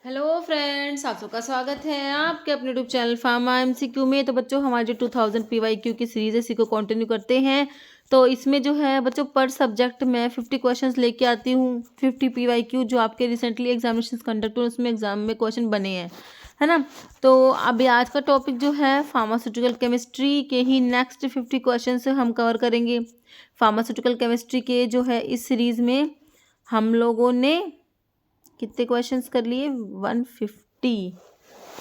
Hello friends, आप सबका स्वागत है आपके अपने यूट्यूब चैनल फार्मा एमसीक्यू में। तो बच्चों, हमारे जो 2000 पीवाईक्यू की सीरीज है, इसी को कंटिन्यू करते हैं। तो इसमें जो है बच्चों, पर सब्जेक्ट मैं 50 क्वेश्चंस लेके आती हूँ। 50 पीवाईक्यू जो आपके रिसेंटली एग्जामिनेशन कंडक्ट हुए उसमें एग्जाम में क्वेश्चन बने हैं, है ना। तो अभी आज का टॉपिक जो है फार्मास्यूटिकल केमिस्ट्री के ही नेक्स्ट 50 क्वेश्चन हम कवर करेंगे। फार्मास्यूटिकल केमिस्ट्री के जो है इस सीरीज में हम लोगों ने कितने क्वेश्चंस कर लिए? 150,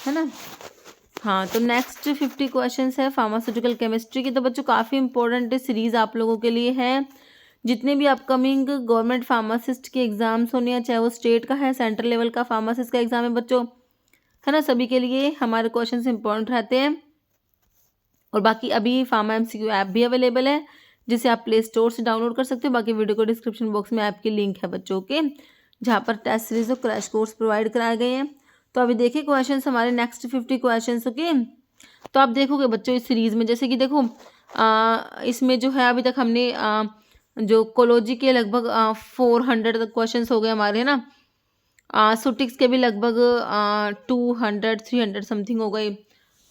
है ना। हाँ, तो नेक्स्ट 50 क्वेश्चंस है फार्मास्यूटिकल केमिस्ट्री की। तो बच्चों, काफ़ी इंपॉर्टेंट सीरीज आप लोगों के लिए है। जितने भी अपकमिंग गवर्नमेंट फार्मासिस्ट के एग्जाम्स होने हैं, चाहे वो स्टेट का है, सेंट्रल लेवल का फार्मासिस्ट का एग्जाम है बच्चों, है ना, सभी के लिए हमारे क्वेश्चंस इंपॉर्टेंट रहते हैं। और बाकी अभी फार्मा एमसीक्यू ऐप भी अवेलेबल है, जिसे आप प्ले स्टोर से डाउनलोड कर सकते हो। बाकी वीडियो को डिस्क्रिप्शन बॉक्स में ऐप की लिंक है बच्चों के, जहाँ पर टेस्ट सीरीज और क्रैश कोर्स प्रोवाइड कराए गए हैं। तो अभी देखिए क्वेश्चंस हमारे नेक्स्ट 50 क्वेश्चंस। ओके, तो आप देखोगे बच्चों इस सीरीज में, जैसे कि देखो इसमें जो है अभी तक हमने जो कोलोजी के लगभग 400 तक क्वेश्चन हो गए हमारे, है ना। सुटिक्स के भी लगभग 200-300 समथिंग हो गए।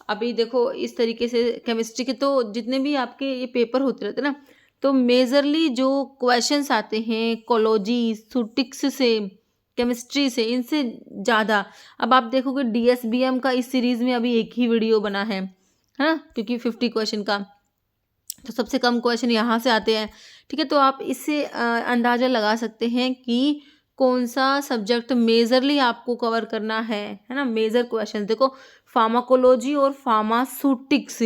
अभी देखो इस तरीके से केमिस्ट्री के तो जितने भी आपके ये पेपर होते रहते हैं ना, तो मेजरली जो क्वेश्चंस आते हैं कोलॉजी सुटिक्स से, केमिस्ट्री से, इनसे ज़्यादा अब आप देखोगे डीएसबीएम का इस सीरीज़ में अभी एक ही वीडियो बना है ना, क्योंकि 50 क्वेश्चन का, तो सबसे कम क्वेश्चन यहाँ से आते हैं। ठीक है, तो आप इससे अंदाज़ा लगा सकते हैं कि कौन सा सब्जेक्ट मेजरली आपको कवर करना है ना। मेजर क्वेश्चन देखो, फार्माकोलॉजी और फार्मास्यूटिक्स,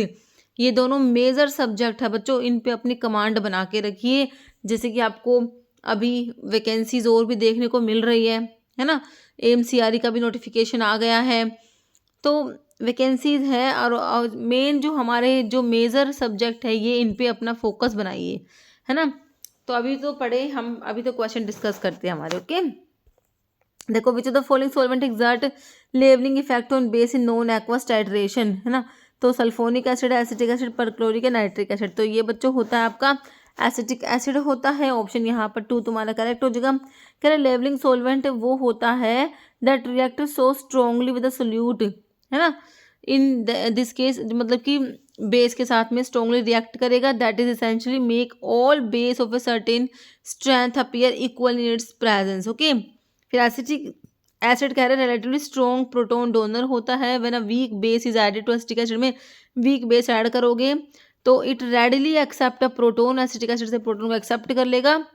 ये दोनों मेजर सब्जेक्ट है बच्चों। इन पे अपनी कमांड बना के रखिए, जैसे कि आपको अभी वैकेंसीज और भी देखने को मिल रही है ना। एमसीआरई का भी नोटिफिकेशन आ गया है, तो वैकेंसीज है। और मेन जो हमारे जो मेजर सब्जेक्ट है, ये इन पे अपना फोकस बनाइए, है ना। तो अभी तो पढ़े हम, अभी तो क्वेश्चन डिस्कस करते हैं हमारे। ओके, देखो, which of the following solvent exert levelling effect on base in non aqueous titration, है ना। तो sulphonic acid, acetic acid, perchloric, nitric acid. तो ये बच्चों होता है आपका एसिटिक एसिड होता है। ऑप्शन यहाँ पर 2 तुम्हारा करेक्ट हो जाएगा। कह रहे लेवलिंग सॉल्वेंट वो होता है that react so strongly with the solute, है ना। इन दिस केस मतलब कि बेस के साथ में स्ट्रॉन्गली रिएक्ट करेगा, that is essentially make all base of a certain strength appear equal in its presence. Okay, फिर एसिटिक एसिड कह रहे हैं रिलेटिवली स्ट्रॉन्ग प्रोटॉन डोनर होता है। When a weak base is added to acetic acid में weak base add करोगे तो it readily accept a proton, acetic acid से प्रोटोन को एक्सेप्ट कर लेगा,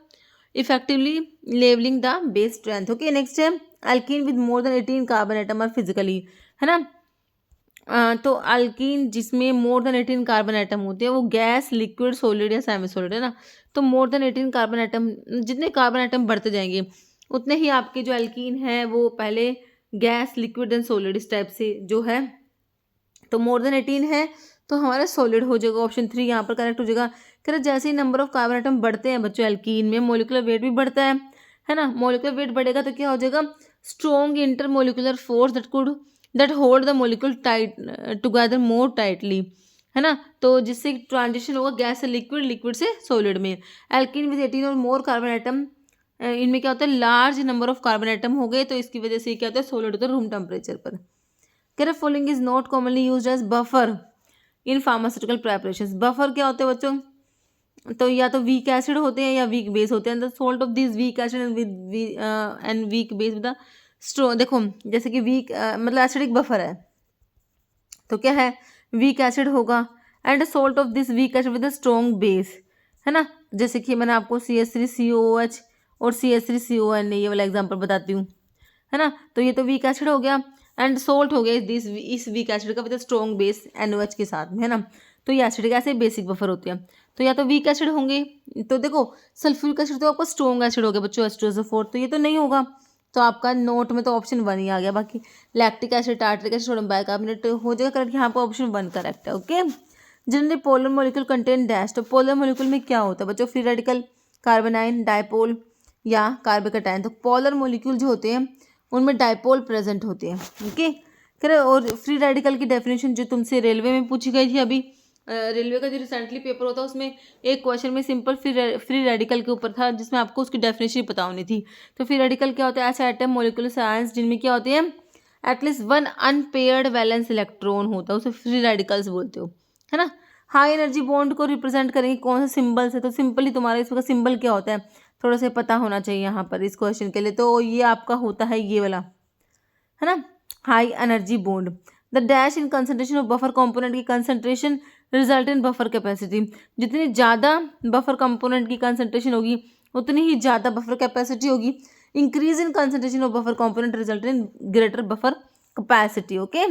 effectively levelling the base strength. Okay, next है alkene with more than 18 carbon atom are physically, है ना। तो अल्कीन जिसमें मोर देन 18 कार्बन एटम होते हैं, वो गैस, लिक्विड, सॉलिड या सेमी सॉलिड, है ना। तो मोर देन 18 कार्बन एटम, जितने कार्बन एटम बढ़ते जाएंगे उतने ही आपके जो अल्कीन है वो पहले गैस, लिक्विड एंड सॉलिड इस टाइप से जो है। तो मोर देन 18 है तो हमारा सॉलिड हो जाएगा। ऑप्शन 3 यहाँ पर करेक्ट हो जाएगा। कह रहे जैसे ही नंबर ऑफ कार्बन एटम बढ़ते हैं बच्चों अल्कीन में, मोलिकुलर वेट भी बढ़ता है ना। मोलिकुलर वेट बढ़ेगा तो क्या हो जाएगा? Strong intermolecular force that hold the molecule tight together more tightly, है ना। तो जिससे ट्रांजिशन होगा गैस से लिक्विड, लिक्विड से सॉलिड में। एल्कीन विद 18 और मोर कार्बन एटम, इनमें क्या होता है? Large number of carbon atom हो गए, तो इसकी वजह से क्या होता है? सॉलिड होता है रूम टेम्परेचर पर। कह रहे following is not commonly used as buffer in pharmaceutical preparations. Buffer क्या होते हैं बच्चों? तो या तो वीक एसिड होते हैं या वीक बेस होते हैं। The salt of this weak acid and weak base with the straw, देखो जैसे कि वीक मतलब एसिडिक बफर है तो क्या है? वीक एसिड होगा। And salt of this weak acid with the strong base, है ना। जैसे कि मैंने आपको CH3COOH और CH3CON ये वाला एग्जाम्पल बताती हूँ, है ना। तो ये तो वीक एसिड हो गया एंड सोल्ट हो गया दिस, इस वीक एसिड का विद स्ट्रॉन्ग बेस NOH के साथ में, है ना। तो ये एसिड ऐसे बेसिक बफर होते हैं, तो या तो वीक एसिड होंगे। तो देखो सल्फ्यूरिक एसिड तो आपका स्ट्रॉन्ग एसिड हो गया बच्चों, H2SO4, तो ये तो नहीं होगा। तो आपका नोट में तो ऑप्शन 1 ही आ गया। बाकी lactic acid, tartaric acid, sodium bicarbonate हो जाएगा करेक्ट। यहाँ पर ऑप्शन 1 करेक्ट है। Okay, generally polar molecule contain dash. तो पोलर मोलिक्यूल में क्या होता है बच्चों? फ्री रेडिकल, कार्बोनाइन, डायपोल या कार्बोकैटायन। तो पोलर मोलिक्यूल जो होते हैं उनमें डायपोल प्रेजेंट होते हैं। ओके, कह रहे और फ्री रेडिकल की डेफिनेशन जो तुमसे रेलवे में पूछी गई थी अभी, रेलवे का जो रिसेंटली पेपर होता है उसमें एक क्वेश्चन में सिंपल फ्री रेडिकल के ऊपर था, जिसमें आपको उसकी डेफिनेशन पता होनी थी। तो फ्री रेडिकल क्या होता है? ऐसे एटम मोलिकुलर साइंस जिनमें क्या होते हैं? At least one unpaired valence electron होता है, उसे फ्री रेडिकल्स बोलते हो, है ना। हाई एनर्जी बॉन्ड को रिप्रेजेंट करेंगे कौन से सिंबल से, तो सिंपली तुम्हारा इसका सिंबल क्या होता है थोड़ा सा पता होना चाहिए यहाँ पर इस क्वेश्चन के लिए, तो ये आपका होता है ये वाला, है ना, high energy bond. The dash in concentration of buffer component की concentration result in buffer capacity, जितनी ज़्यादा बफर कंपोनेंट की कंसंट्रेशन होगी उतनी ही ज़्यादा बफर कैपेसिटी होगी। Increase in concentration of buffer component result in greater buffer capacity. Okay,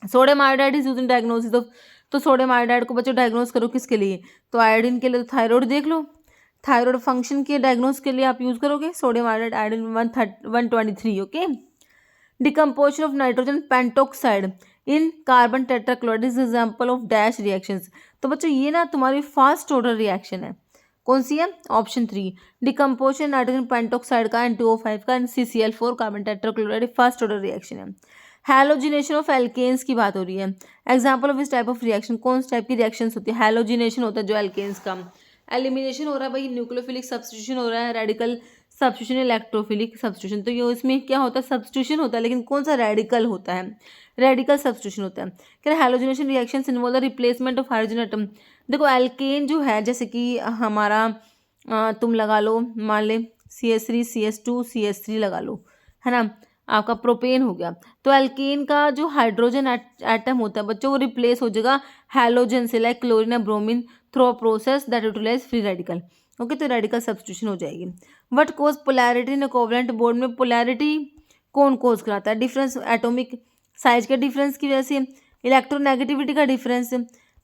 sodium iodide is use in diagnosis of, तो sodium iodide को बच्चों डायग्नोस करो किसके लिए, तो आयोडीन के लिए, तो थायराइड देख लो, थायराइड फंक्शन के डायग्नोस के लिए आप यूज करोगे sodium iodide, iodine 123। Okay, decomposition of nitrogen pentoxide in carbon tetrachloride is example of dash reactions, तो बच्चों ये ना तुम्हारी फास्ट ऑर्डर रिएक्शन है, कौन सी है, ऑप्शन 3, डिकम्पोजिशन नाइट्रोजन पेंटोक्साइड का N2O5 का CCl4 carbon tetrachloride fast order reaction है। हैलोजिनेशन ऑफ एल्केन्स की बात हो रही है, एग्जाम्पल ऑफ इस टाइप ऑफ रिएक्शन, कौन सी टाइप की रिएक्शंस होती है, हैलोजिनेशन होता है जो एल्केन्स का, एलिमिनेशन हो रहा है भाई, न्यूक्लियोफिलिक सब्स्टिट्यूशन हो रहा है, रेडिकल सब्स्टिट्यूशन, इलेक्ट्रोफिलिक सब्स्टिट्यूशन, तो ये इसमें क्या होता है, सब्स्टिट्यूशन होता है, लेकिन कौन सा रेडिकल होता है, रेडिकल सब्स्टिट्यूशन होता है। क्या halogenation reactions involve the replacement of hydrogen atom, देखो एल्केन जो है जैसे कि हमारा तुम लगा लो, मान ले CH3 CH2 CH3 लगा लो, है ना, आपका प्रोपेन हो गया, तो एल्केन का जो हाइड्रोजन एटम होता है बच्चों वो रिप्लेस हो जाएगा हैलोजन से, लाइक क्लोरीन या bromine through a process that utilise free radical. Okay, तो रेडिकल सब्स्टिट्यूशन हो जाएगी। What cause polarity in covalent bond में, पोलैरिटी कौन कोज कराता है, डिफरेंस एटॉमिक साइज के डिफरेंस की वजह से, इलेक्ट्रोनेगेटिविटी का डिफरेंस,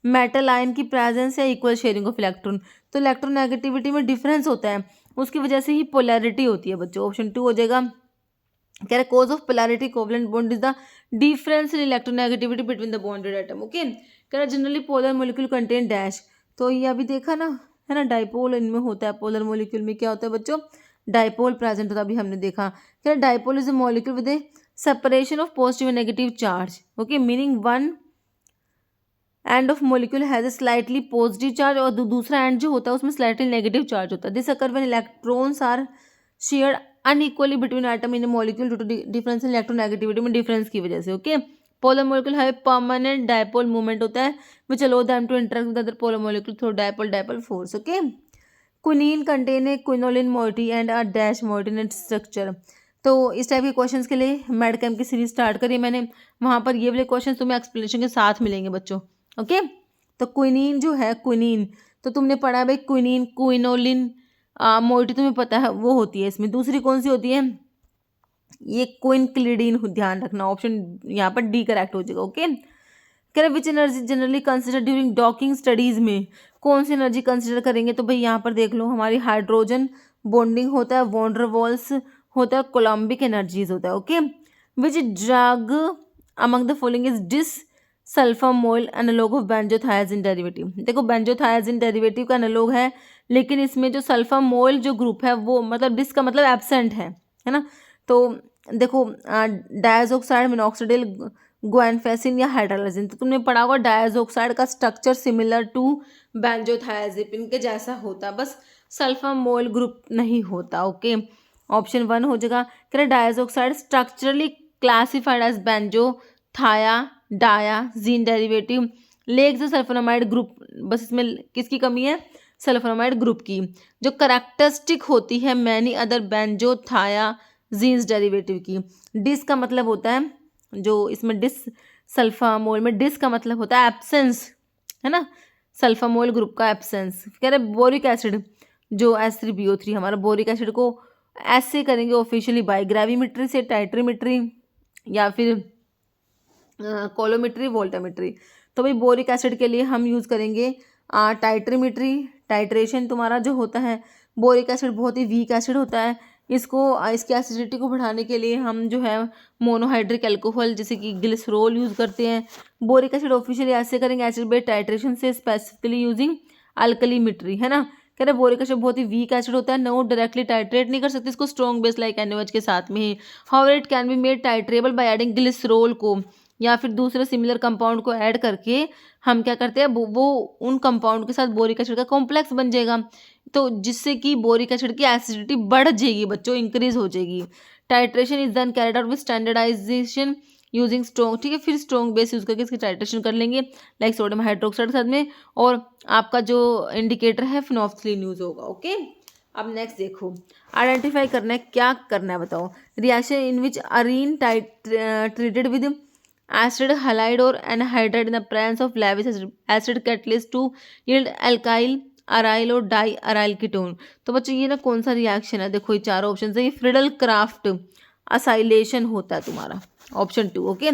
मेटल आयन की प्रेजेंस या इक्वल शेयरिंग ऑफ इलेक्ट्रॉन, तो इलेक्ट्रोनेगेटिविटी में डिफरेंस होता है उसकी वजह से ही पोलैरिटी होती है बच्चों, ऑप्शन 2 हो जाएगा। कह रहे cause of polarity covalent bond is the difference in electronegativity between the bonded atom. Okay, कह रहा generally polar molecule contain dash, तो ये अभी देखा ना, है ना, डाइपोल इनमें होता है, पोलर मोलिक्यूल में क्या होता है बच्चों, डाइपोल प्रेजेंट होता है, अभी हमने देखा। कह रहा dipole is a molecule with A separation of positive and negative charge. Okay, meaning one end of molecule has a slightly positive charge और दूसरा एंड जो होता है उसमें स्लाइटली नेगेटिव चार्ज होता है। This occur when electrons are shared unequally between atom in molecule due to difference in electronegativity में difference की वजह से। ओके, पोलर मॉलिक्यूल है परमानेंट डायपोल मूवमेंट होता है which allow them to interact with other polar molecule through dipole dipole force. Okay, quinine contain a quinoline moiety and a dash moiety in its structure, तो इस type के questions के लिए med camp की series start करी मैंने, वहाँ पर ये वाले क्वेश्चन तुम्हें एक्सप्लेनेशन के साथ मिलेंगे बच्चों। ओके, तो क्विनीन जो है, क्विनीन तो तुमने पढ़ा है भाई, क्विनीन क्विनोलिन मोइटी तुम्हें पता है वो होती है इसमें, दूसरी कौन सी होती है, ये क्विनक्लिडीन, ध्यान रखना, ऑप्शन यहाँ पर डी करेक्ट हो जाएगा। ओके, कह रहे which energy generally consider during docking studies में, कौन सी एनर्जी कंसिडर करेंगे, तो भाई यहाँ पर देख लो हमारी हाइड्रोजन बॉन्डिंग होता है, वॉन्डर वॉल्स होता है, कोलम्बिक एनर्जीज होता है। Okay, which drug among the following is this sulfamoyl analogue of benzothiazine derivative, देखो बेंजोथायाजिन डेरिवेटिव का एनालॉग है, लेकिन इसमें जो सल्फामोल जो ग्रुप है वो मतलब डिस का मतलब एब्सेंट है ना, तो देखो डायजोक्साइड मिनॉक्सिडिल ग्वानफेसिन या हाइड्रोलाजिन, तो तुमने पढ़ा होगा डायजोक्साइड का स्ट्रक्चर सिमिलर टू बेंजोथायाजिपिन के जैसा होता, बस सल्फामोल ग्रुप नहीं होता। ओके, ऑप्शन 1 हो जाएगा। कह रहे diazoxide structurally classified as benzothiadiazine derivative lacks sulfonamide group, बस इसमें किसकी कमी है, सल्फोनामाइड ग्रुप की, जो करेक्टरिस्टिक होती है मैनी अदर बेंजोथायाजीन्स डेरिवेटिव की। डिस का मतलब होता है, जो इसमें डिस सल्फामोल में डिस का मतलब होता है एब्सेंस, है ना, सल्फामोल ग्रुप का एब्सेंस। कह रहे बोरिक एसिड जो H3BO3 हमारा, बोरिक एसिड को ऐसे करेंगे ऑफिशियली बाय ग्रेविमेट्री से, टाइट्रीमेट्री या फिर कोलोमेट्री, वोल्टामेट्री, तो भाई बोरिक एसिड के लिए हम यूज़ करेंगे टाइट्रीमेट्री। टाइट्रेशन तुम्हारा जो होता है, बोरिक एसिड बहुत ही वीक एसिड होता है, इसको इसकी एसिडिटी को बढ़ाने के लिए हम जो है मोनोहाइड्रिक अल्कोहल जैसे कि ग्लिसरोल यूज़ करते हैं। बोरिक एसिड ऑफिशियली ऐसे करेंगे एसिड बेस टाइट्रेशन से, स्पेसिफिकली यूजिंग अल्कलीमेट्री, है ना। कह रहे बोरिक एसिड बहुत ही वीक एसिड होता है, नो डायरेक्टली टाइट्रेट नहीं कर सकते इसको स्ट्रॉन्ग बेस लाइक NaOH के साथ में ही। However it can be made titrable by adding glycerol को या फिर दूसरे सिमिलर कंपाउंड को ऐड करके हम क्या करते हैं, वो उन कंपाउंड के साथ बोरिक एसिड का कॉम्प्लेक्स बन जाएगा, तो जिससे कि बोरिक एसिड की एसिडिटी बढ़ जाएगी बच्चों, इंक्रीज हो जाएगी। Titration is then carried out with standardisation using strong, ठीक है, फिर स्ट्रॉन्ग बेस यूज करके इसकी टाइट्रेशन कर लेंगे लाइक सोडियम हाइड्रोक्साइड के साथ में, और आपका जो इंडिकेटर है फिनोल्फथलीन यूज होगा। ओके, अब नेक्स्ट देखो, आइडेंटिफाई करना है, क्या करना है बताओ। Reaction in which arene treated with acid halide और anhydride in the presence of Lewis acid catalyst to yield alkyl aryl और डाई अराइल कीटोन। तो बच्चों ये ना कौन सा रिएक्शन है, देखो ये चारों ऑप्शन है, ये फ्रिडल क्राफ्ट असाइलेशन होता है तुम्हारा, option 2। Okay,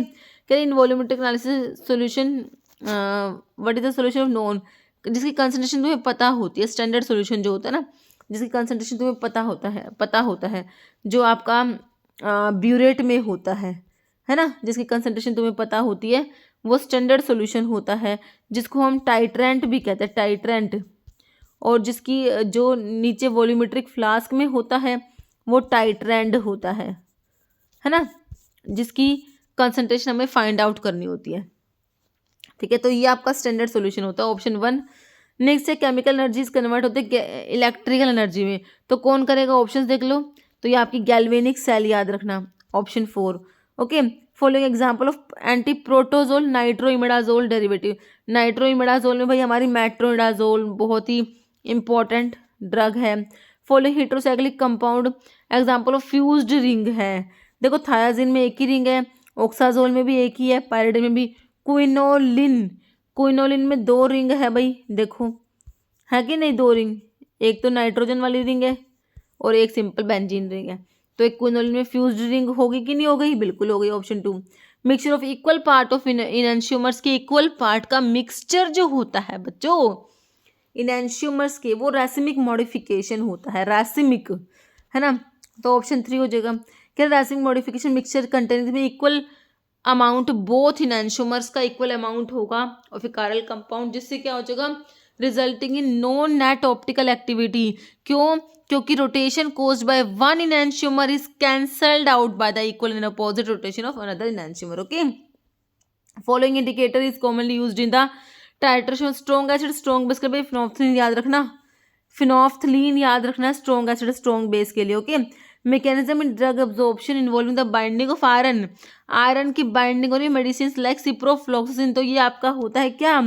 can in volumetric analysis solution what is the solution of known, जिसकी कंसंट्रेशन तुम्हें पता होती है, स्टैंडर्ड सॉल्यूशन जो होता है ना, जिसकी कंसंट्रेशन तुम्हें पता होता है, जो आपका ब्यूरेट में होता है ना, जिसकी कंसंट्रेशन तुम्हें पता होती है वो स्टैंडर्ड सॉल्यूशन होता है, जिसको हम टाइट्रेंट भी कहते हैं, टाइट्रेंट। और जिसकी जो नीचे वॉल्यूमेट्रिक फ्लास्क में होता है वो टाइट्रेंड होता है ना, जिसकी कंसंट्रेशन हमें फाइंड आउट करनी होती है, ठीक है। तो ये आपका स्टैंडर्ड सॉल्यूशन होता है, ऑप्शन 1। नेक्स्ट है केमिकल एनर्जीज कन्वर्ट होते हैं इलेक्ट्रिकल एनर्जी में, तो कौन करेगा, ऑप्शंस देख लो। तो ये आपकी गैल्वेनिक सेल याद रखना, option 4। Okay, following example of anti protozoal nitroimidazole derivative. Nitroimidazole में भाई हमारी मेट्रोइडाजोल बहुत ही इंपॉर्टेंट ड्रग है। Following heterocyclic compound example of fused ring है, देखो थायाजिन में एक ही रिंग है, ऑक्साजोल में भी एक ही है, पायरिडिन में भी। क्विनोलिन में 2 रिंग है भाई, देखो है कि नहीं 2 रिंग, एक तो नाइट्रोजन वाली रिंग है और एक सिंपल बेंजीन रिंग है, तो एक क्विनोलिन में फ्यूज्ड रिंग होगी कि नहीं हो गई, बिल्कुल हो गई, option 2। Mixture of equal part of enantiomers के इक्वल पार्ट का मिक्सचर जो होता है बच्चों इनएंशियोमर्स के, वो रैसिमिक मॉडिफिकेशन होता है, रैसिमिक, है ना, तो ऑप्शन 3 हो जाएगा। क्या रैसिमिक मॉडिफिकेशन मिक्सचर कंटेनिंग में इक्वल अमाउंट बोथ इनएंशियोमर्स का इक्वल अमाउंट होगा और फिर कारल कंपाउंड, जिससे क्या हो जाएगा resulting in no net optical activity. क्यों, क्योंकि rotation caused by one enantiomer is cancelled out by the equal and opposite rotation of another enantiomer. Okay, following indicator is commonly used in the titration strong acid strong base के लिए phenolphthalein याद रखना, phenolphthalein याद रखना strong acid strong base के लिए। Okay, mechanism in drug absorption involving the binding of iron, iron की binding हो रही है मेडिसिन लाइक सिप्रोफ्लॉक्सिन, तो ये आपका होता है क्या,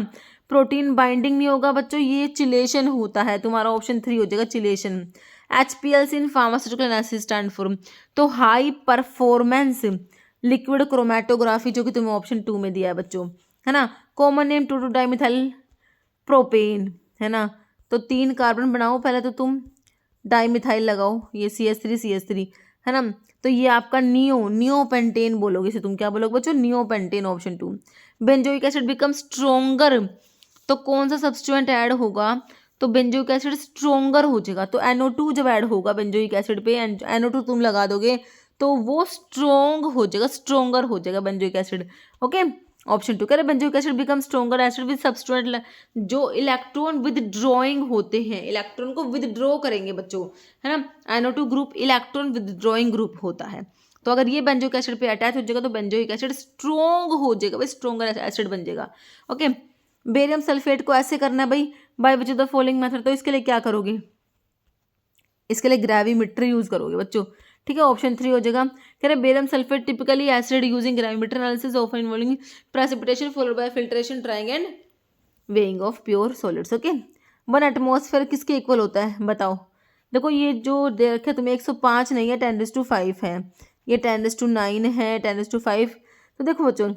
प्रोटीन बाइंडिंग नहीं होगा बच्चों, ये चिलेशन होता है तुम्हारा, ऑप्शन 3 हो जाएगा chelation. HPLC in pharmaceutical analysis stand for, तो हाई परफॉर्मेंस लिक्विड क्रोमेटोग्राफी, जो कि तुम्हें ऑप्शन 2 में दिया है बच्चों, है ना। कॉमन नेम 2,2 डाइमिथाइल प्रोपेन, है ना, तो 3 कार्बन बनाओ, पहले तो तुम डाइमिथाइल लगाओ, ये CH3 है ना, तो ये आपका नियोपेंटेन बोलोगे, इसे तुम क्या बोलोगे बच्चों, neopentane, option 2। Benzoic acid become stronger, तो कौन सा सब्स्टिट्यूएंट ऐड होगा, तो बेंजोइक एसिड स्ट्रोंगर हो जाएगा, तो NO2 जब ऐड होगा बेंजोइक एसिड पे, NO2 तुम लगा दोगे तो वो स्ट्रोंग हो जाएगा, स्ट्रोंगर हो जाएगा बेंजोइक एसिड। ओके, ऑप्शन 2 कह रहे benzoic acid become stronger acid with substituent जो इलेक्ट्रॉन विदड्रॉइंग होते हैं, इलेक्ट्रॉन को विदड्रॉ करेंगे बच्चों, है ना, NO2 group electron withdrawing group होता है, तो अगर ये बेंजोइक एसिड पे अटैच हो जाएगा तो बेंजोइक एसिड स्ट्रोंग हो जाएगा भाई, स्ट्रोंगर एसिड बन जाएगा। ओके, बेरियम सल्फेट को ऐसे करना है भाई, by which of the following method, तो इसके लिए क्या करोगे, इसके लिए ग्रेविमेट्री यूज करोगे बच्चों, ठीक है, ऑप्शन 3 हो जाएगा। कह रहे barium sulphate typically acid using gravimetry analysis of involving precipitation followed by filtration drawing and weighing of pure solids. Okay, 1 atmosphere किसके इक्वल होता है बताओ, देखो ये जो दे रखे तुम्हें 105 नहीं है, 10⁵ है, ये 10⁹ है, 10⁵, तो देखो बच्चों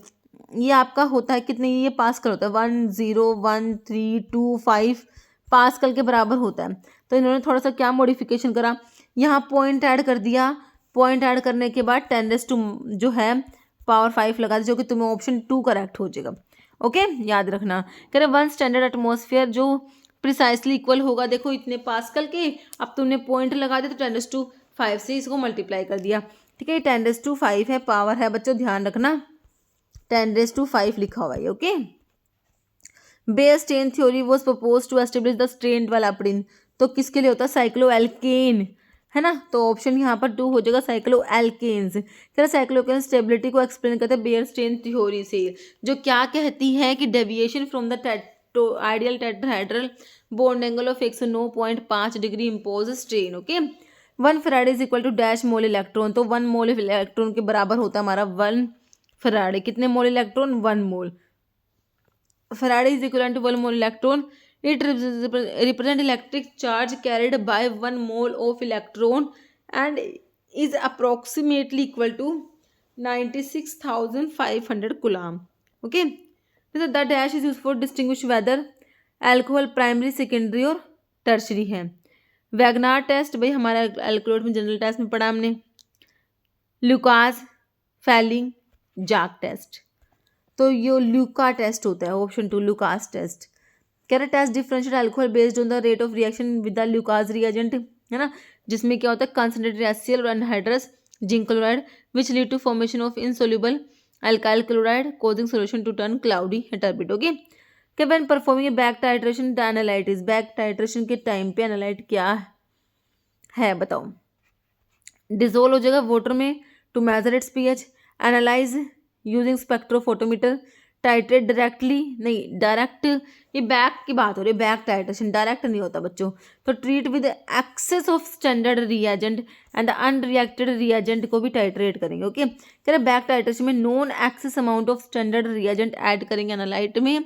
ये आपका होता है कितने, ये पास्कल होता है, 101325 पास्कल के बराबर होता है। तो इन्होंने थोड़ा सा क्या मॉडिफिकेशन करा, यहाँ पॉइंट ऐड कर दिया, पॉइंट ऐड करने के बाद 10 जो है पावर 5 लगा दी, जो कि तुम्हें ऑप्शन 2 करेक्ट हो जाएगा। ओके, याद रखना, कह रहे 1 स्टैंडर्ड एटमॉस्फेयर जो प्रिसाइसली इक्वल होगा, देखो इतने पास्कल के, अब तुमने पॉइंट लगा दिया तो 10⁵ से इसको मल्टीप्लाई कर दिया, ठीक है, 10⁵ है, पावर है बच्चों, ध्यान रखना 10⁵ लिखा हुआ है। Okay, Baeyer strain theory was propose to establish the strain developed in, तो किसके लिए होता है, साइक्लोएल्केन, है ना, तो ऑप्शन यहाँ पर 2 हो जाएगा, साइक्लोएल्केन्स। क्या साइक्लोएल्केन स्टेबिलिटी को एक्सप्लेन करते हैं बेयर स्ट्रेन थ्योरी से, जो क्या कहती है कि deviation from the ideal tetrahedral bond angle of 109.5 degree impose strain. Okay, 1 faraday is equal to dash mole electron, तो 1 मोल इलेक्ट्रॉन के बराबर होता है हमारा 1 फराडे। कितने mole electron? 1 mole. Faraday is equal to 1 mole electron, it represent electric charge carried by 1 mole of electron and is approximately equal to 96,500 coulomb. Okay, the dash is use for distinguish whether alcohol primary, secondary और tertiary है। Wagner test, भाई हमारा alcohol में general test में पढ़ा हमने। Lucas, Fehling, जाक test, तो ये ल्यूका टेस्ट होता है, ऑप्शन 2 ल्यूकास टेस्ट। कह रहे test differentiate alcohol based on the rate of reaction with the Lucas reagent, है ना, जिसमें क्या होता है कंसंट्रेटेड HCl और anhydrous zinc chloride which lead to formation of insoluble alkyl chloride causing solution to turn cloudy या turbid. Okay, कि when performing a back titration the analyte is, back titration के टाइम पे analyte क्या है बताओ? Dissolve हो जाएगा water में to major it's pH, analyse using spectrophotometer, titrate directly, नहीं डायरेक्ट, ये बैक की बात हो रही है, बैक टाइट्रेशन डायरेक्ट नहीं होता बच्चों। तो treat with excess of standard reagent and unreacted reagent को भी टाइट्रेट करेंगे। ओके, कह रहे बैक टाइट्रेशन में known excess amount of standard reagent add करेंगे एनालाइट में,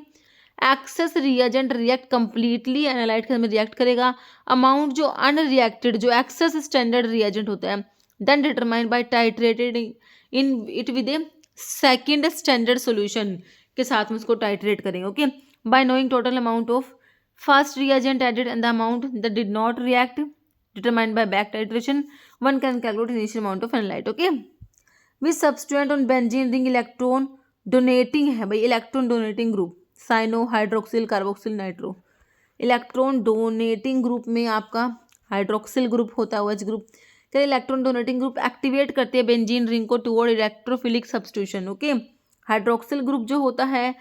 excess reagent react completely analyte के अंदर रिएक्ट करेगा, अमाउंट जो अनरिएक्टेड जो एक्सेस स्टैंडर्ड रिएजेंट होता है then determined by titrated in it with a second standard solution के साथ में उसको टाइट्रेट करेंगे। Okay, by knowing total amount of first reagent added and the amount that did not react determined by back titration one can calculate initial amount of analyte. Okay, which substituent on benzene ring electron donating है, भाई electron donating group cyano hydroxyl carboxyl nitro. Electron donating group में आपका hydroxyl group होता है, OH group. Electron donating group activate करती है benzene ring को toward electrophilic substitution. Okay, hydroxyl group जो होता है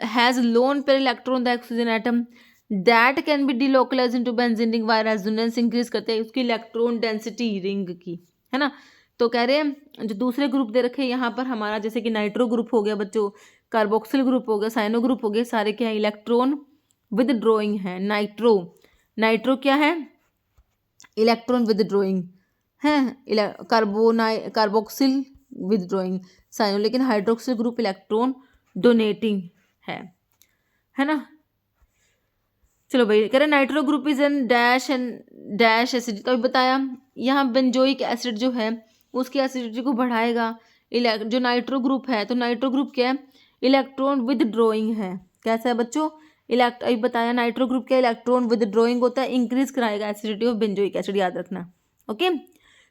has lone pair electron the oxygen atom that can be delocalise into benzene ring wire resonance increase करते हैं उसकी electron density ring की, है ना। तो कह रहे हैं जो दूसरे ग्रुप दे रखे हैं यहाँ पर हमारा, जैसे कि नाइट्रो ग्रुप हो गया बच्चों, कार्बोक्सिल ग्रुप हो गया, साइनो ग्रुप हो गया, सारे क्या है इलेक्ट्रॉन विद ड्रॉइंग है। नाइट्रो क्या है? इलेक्ट्रॉन विद ड्रॉइंग है, कार्बोक्सिल विद ड्रॉइंग साइनो, लेकिन हाइड्रोक्सिल ग्रुप इलेक्ट्रॉन डोनेटिंग है ना। चलो भाई, कह रहे nitro group is an dash acid, तो अभी बताया यहाँ बेंजोइक एसिड जो है उसकी एसिडिटी को बढ़ाएगा। जो नाइट्रो ग्रुप है, तो नाइट्रो ग्रुप क्या है? इलेक्ट्रॉन विद ड्रॉइंग है। कैसा है बच्चों? अभी बताया नाइट्रो ग्रुप क्या इलेक्ट्रॉन विद ड्रॉइंग होता है, इंक्रीज कराएगा एसिडिटी ऑफ बेंजोइक एसिड, याद रखना। Okay,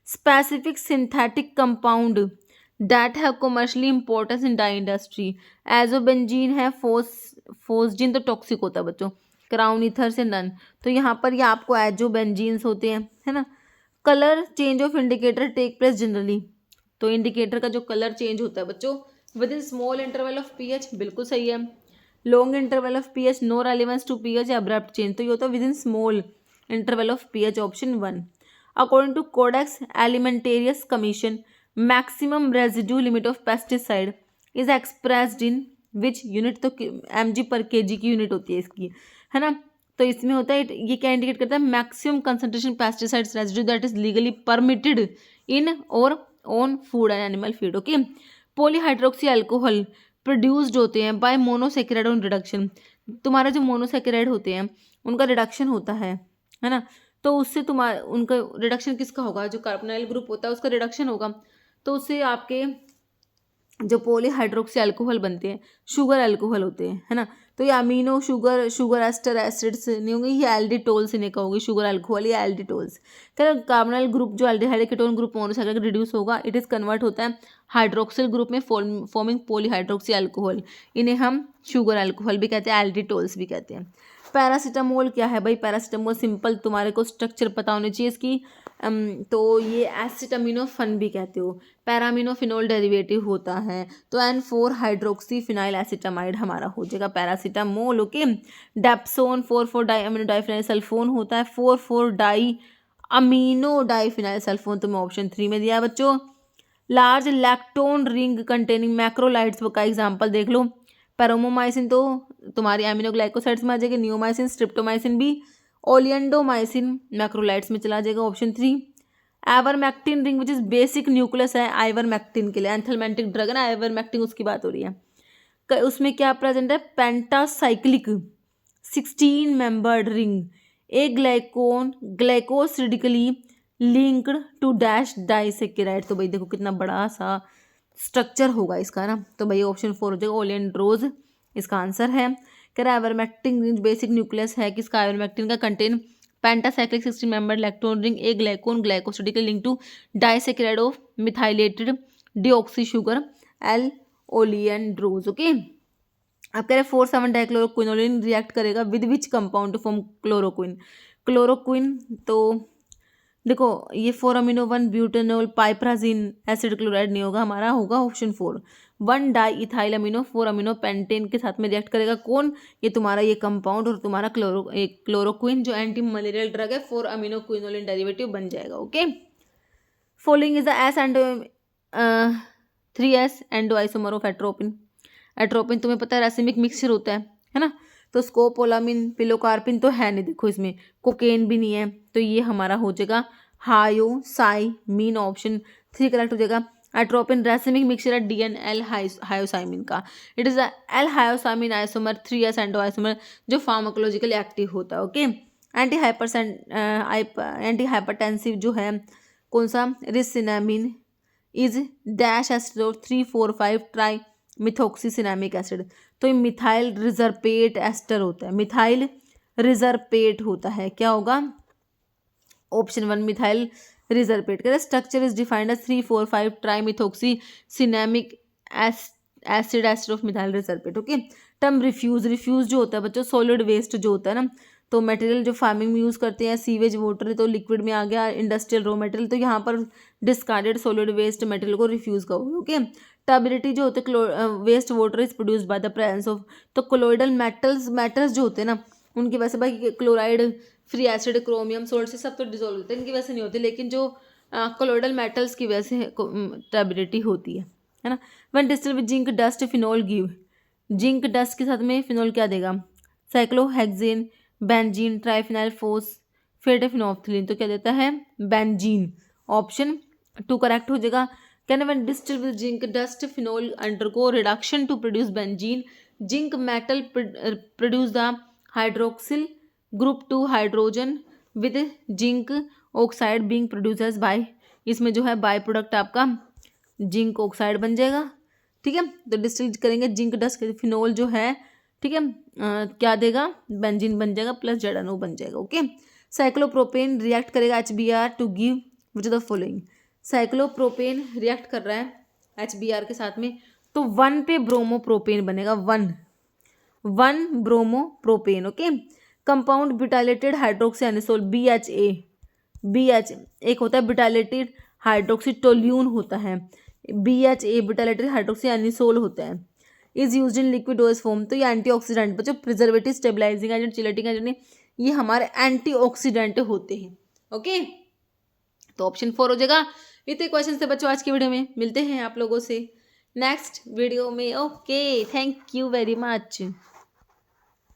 specific synthetic compound that have commercially importance in dye industry, azobenzene है, फोस्जिन तो टॉक्सिक होता है बच्चों, क्राउन ईथर से नन। तो यहाँ पर ये आपको एजोबेंजीन्स होते हैं, है ना। Colour change of indicator take place generally, तो इंडिकेटर का जो कलर चेंज होता है बच्चों within small interval of pH, बिल्कुल सही है। Long interval of pH, no relevance to pH, abrupt change, तो ये होता है within small interval of pH, option 1। According to Codex Alimentarius Commission maximum residue limit of pesticide is expressed in which unit, तो mg/kg की unit होती है इसकी, है ना। तो इसमें होता है ये क्या इंडिकेट करता है? Maximum concentration pesticides residue that is legally permitted in और on food and animal feed. Okay, polyhydroxy alcohol produced होते हैं बाय मोनोसेकेराइड ऑन रिडक्शन, तुम्हारे जो मोनोसेकेराइड होते हैं उनका रिडक्शन होता है ना। तो उससे तुम्हारा उनका रिडक्शन किसका होगा? जो कार्बोनाइल ग्रुप होता है उसका रिडक्शन होगा, तो उससे आपके जो पॉलीहाइड्रोक्सी अल्कोहल बनते हैं शुगर अल्कोहल होते हैं, है ना। तो ये अमीनो शुगर एस्टर एसिड्स नहीं होंगे, ये एल्डिटोल्स इन्हें कहोगे, शुगर अल्कोहल या एल्डिटोल्स। कार्बोनाइल ग्रुप जो aldehyde ketone group monosaccharide reduce होगा, इट इज कन्वर्ट होता है हाइड्रोक्सिल ग्रुप में फॉर्मिंग पॉलीहाइड्रोक्सी अल्कोहल, इन्हें हम शुगर अल्कोहल भी कहते हैं, एल्डिटोल्स भी कहते हैं। पैरासीटामोल क्या है भाई? पैरासीटामोल सिंपल तुम्हारे को स्ट्रक्चर पता होनी चाहिए इसकी, तो ये एसिटामिनोफन भी कहते हो, पैरामिनोफिनोल डेरिवेटिव होता है, तो N4 हाइड्रोक्सी फिनाइल एसिटामाइड हमारा हो जाएगा paracetamol. Okay, dapsone 4,4 di amino diphenyl sulfone होता है, 4,4 डाई अमीनो डाइफिनाइल सल्फोन तुम्हें ऑप्शन 3 में दिया है बच्चों। Large lactone ring containing macrolides का एग्जाम्पल देख लो, पैरोमोमाइसिन तो तुम्हारी एमिनोग्लाइकोसाइड्स में आ जाएगी, नियोमाइसिन, स्ट्रिप्टोमाइसिन भी, ओलियंडोमाइसिन मैक्रोलाइड्स में चला जाएगा, option 3। Ivermectin ring which is basic nucleus है आइवरमेक्टिन के लिए, एंथलमेंटिक ड्रग है ना, आइवरमेक्टिन उसकी बात हो रही है। उसमें क्या प्रेजेंट है, pentacyclic 16 membered ring, a glycosidically linked to dash disaccharide. तो भाई देखो कितना बड़ा सा स्ट्रक्चर होगा इसका ना, तो भाई ऑप्शन 4 हो जाएगा, ओलियंड्रोज इसका आंसर है। कह रहा है आइवरमेक्टिन बेसिक न्यूक्लियस है किसका, आइवरमेक्टिन का, contain pentacyclic 16 member electron ring, a glycosidically link to disaccharide of methylated deoxy sugar, L oleandrose. Okay, अब कह रहे 4,7 डाइक्लोरोक्विनोलिन रिएक्ट करेगा with which compound to form chloroquine. Chloroquine तो देखो ये 4 amino 1 butanol piperazine acid chloride नहीं होगा, हमारा होगा option 4 1 di ethyl amino 4 amino pentane के साथ में रिएक्ट करेगा कौन, ये तुम्हारा ये कंपाउंड और तुम्हारा क्लोरोक्विन जो एंटी मलेरियल ड्रग है 4 अमीनो क्विनोलिन डेरिवेटिव बन जाएगा। Okay, following is the S and 3s endoisomer of atropine. Atropine तुम्हें पता है रैसिमिक मिक्सचर होता है ना, तो स्कोपोलामिन पिलोकार्पिन तो है नहीं, देखो इसमें कोकेन भी नहीं है, तो ये हमारा हो जाएगा हायोसाइमिन, ऑप्शन 3 करेक्ट हो जाएगा। एट्रोपिन रैसिमिक मिक्सचर है DNL हायोसाइमिन का, it is L हायोसाइमिन isomer 3s एंडोआइसोमर जो फार्माकोलॉजिकली एक्टिव होता है। ओके, एंटी हाइपरटेंसिव जो है कौन सा, rescinnamine is dash acid of 3,4,5 tri methoxycinnamic acid, तो ये मिथाइल रिजर्पेट एस्टर होता है, मिथाइल रिजर्पेट होता है, क्या होगा ऑप्शन 1 मिथाइल रिजर्पेट। कह structure is defined as 3,4,5 tri methoxycinnamic acid ester of methyl reserpate. Okay, term refuse, refuse जो होता है बच्चों सॉलिड वेस्ट जो होता है ना, तो मटेरियल जो फार्मिंग में यूज़ करते हैं, सीवेज वाटर तो लिक्विड में आ गया, इंडस्ट्रियल रॉ मटेरियल, तो यहाँ पर डिस्कार्डेड सॉलिड वेस्ट मटेरियल को रिफ्यूज करोगे। ओके, टर्बिडिटी जो होते हैं waste water is produced by the presence of, तो कोलोइडल मेटल्स जो होते हैं ना उनकी वजह से, भाई chloride free acid chromium salt से सब तो डिजोल्व होते हैं, इनकी वजह से नहीं होते, लेकिन जो कोलोइडल मेटल्स की वजह से टर्बिडिटी होती है ना। When distil with zinc dust phenol give, zinc dust के साथ में फिनोल क्या देगा, साइक्लोहेक्सेन बेंजीन ट्राइफिनाइल फोस्फेटफिनोफ्थिलीन, तो क्या देता है बेंजीन, ऑप्शन 2 करेक्ट हो जाएगा। Can when distil with zinc dust phenol undergo reduction to produce benzene, zinc metal produce the hydroxyl group 2 hydrogen with zinc oxide being produce as by, इसमें जो है byproduct आपका zinc oxide बन जाएगा। ठीक है, तो डिस्टिल करेंगे जिंक डस्ट फिनोल जो है, ठीक है क्या देगा, बेंजीन बन जाएगा प्लस जेडानो बन जाएगा। ओके, साइक्लोप्रोपेन रिएक्ट करेगा HBr to give which the following, cyclopropane react कर रहा है HBr के साथ में, तो 1 पे ब्रोमोप्रोपेन बनेगा, 1 bromopropane. Okay, compound butylated hydroxy anisole BH एक होता है ब्यूटाइलेटेड हाइड्रोक्सी टोल्यून होता है, BHA ब्यूटाइलेटेड हाइड्रोक्सी एनिसोल होता है, is use in liquid dose form, तो ये एंटीऑक्सीडेंट बच्चों, preservative stabilising agent chelating agent ये हमारे एंटीऑक्सीडेंट होते हैं। ओके, तो ऑप्शन 4 हो जाएगा। इतने क्वेश्चन थे बच्चों आज की वीडियो में, मिलते हैं आप लोगों से नेक्स्ट वीडियो में। Okay, thank you very much.